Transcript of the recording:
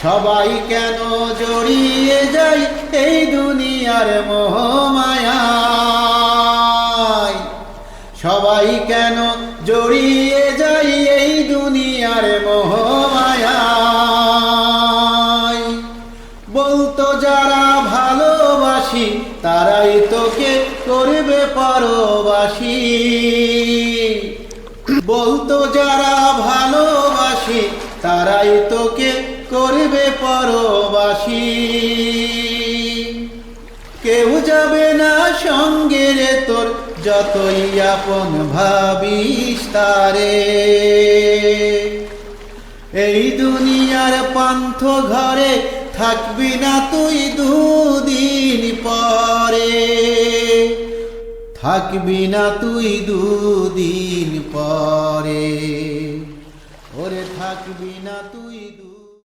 সবাই কেন জড়িয়ে যায় এই দুনিয়ার মোহমায়ায়? সবাই কেন জড়িয়ে যায় এই দুনিয়ার মোহমায়ায়? বলতো যারা ভালোবাসি তারাই তোকে করবে পরবাসী। বলতো যারা ভালোবাসি তারাই তোকে করবে পরবাসী। কেউ যাবে না সঙ্গে রে তোর, যতই আপন ভাবিস তারে। এই দুনিয়ার পান্থ ঘরে থাকবি না তুই দুদিন পরে। থাকবি না তুই দুদিন পরে, ওরে থাকবি না তুই